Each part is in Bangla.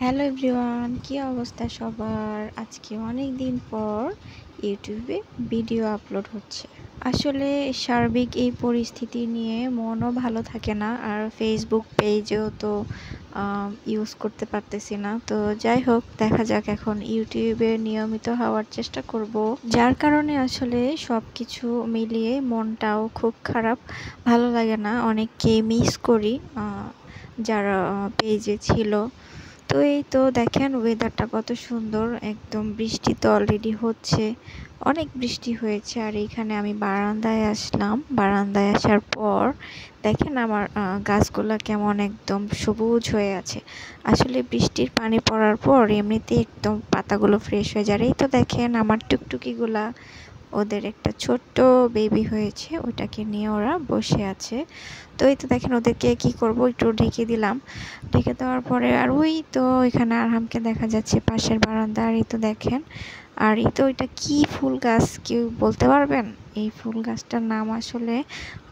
হ্যালো এভরিওয়ান, কি অবস্থা সবার? আজকে অনেক দিন পর ইউটিউবে ভিডিও আপলোড হচ্ছে। আসলে সার্বিক এই পরিস্থিতি নিয়ে মনও ভালো থাকে না, আর ফেসবুক পেজেও তো ইউজ করতে পারতেছি না। তো যাই হোক, দেখা যাক, এখন ইউটিউবে নিয়মিত হওয়ার চেষ্টা করব। যার কারণে আসলে সব কিছু মিলিয়ে মনটাও খুব খারাপ, ভালো লাগে না, অনেককে মিস করি যারা পেজে ছিল। তো এই তো দেখেন, ওয়েদারটা কত সুন্দর, একদম বৃষ্টি তো অলরেডি হচ্ছে, অনেক বৃষ্টি হয়েছে। আর এইখানে আমি বারান্দায় আসলাম। বারান্দায় আসার পর দেখেন আমার গাছগুলা কেমন একদম সবুজ হয়ে আছে। আসলে বৃষ্টির পানি পড়ার পর এমনিতেই একদম পাতাগুলো ফ্রেশ হয়ে যায়। এই তো দেখেন আমার টুকটুকিগুলা, ওদের একটা ছোট্ট বেবি হয়েছে, ওটাকে নিয়ে ওরা বসে আছে। তো এই তো দেখেন, ওদেরকে কি করব, একটু ঢেকে দিলাম। ঢেকে দেওয়ার পরে আর ওই তো এখানে আরহামকে দেখা যাচ্ছে পাশের বারান্দা। আর এই তো দেখেন, আর এই তো এটা কি ফুল গাছ কেউ বলতে পারবেন? এই ফুল গাছটার নাম আসলে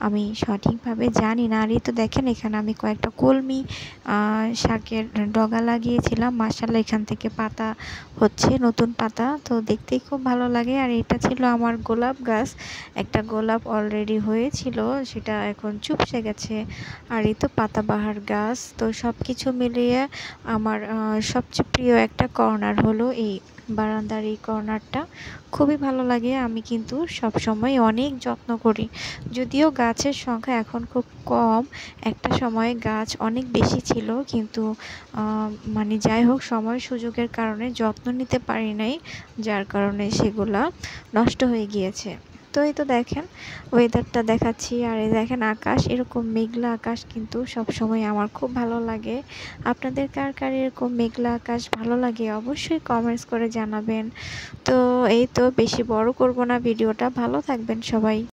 আমি সঠিকভাবে জানি না। আর এই তো দেখেন, এখানে আমি কয়েকটা কলমি শাকের ডগা লাগিয়েছিলাম। মাশাআল্লাহ, এখান থেকে পাতা হচ্ছে, নতুন পাতা, তো দেখতেই খুব ভালো লাগে। আর এটা ছিল আমার গোলাপ গাছ, একটা গোলাপ অলরেডি হয়েছিল, সেটা এখন চুপসে গেছে। আর এই তো পাতাবাহার গাছ। তো সব কিছু মিলিয়ে আমার সবচেয়ে প্রিয় একটা কর্নার হলো এই বারান্দার এই কর্নারটা, খুবই ভালো লাগে। আমি কিন্তু সব সময় অনেক যত্ন করি, যদিও গাছের সংখ্যা এখন খুব কম। একটা সময় গাছ অনেক বেশি ছিল, কিন্তু মানে যাই হোক, সময় সুযোগের কারণে যত্ন নিতে পারি নাই, যার কারণে সেগুলা নষ্ট হয়ে গিয়েছে। তো এই তো দেখেন, ওয়েদারটা দেখাচ্ছি। আর এই দেখেন আকাশ, এরকম মেঘলা আকাশ কিন্তু সব সময় আমার খুব ভালো লাগে। আপনাদের কার কার এরকম মেঘলা আকাশ ভালো লাগে অবশ্যই কমেন্টস করে জানাবেন। তো এই তো বেশি বড় করব না ভিডিওটা, ভালো থাকবেন সবাই।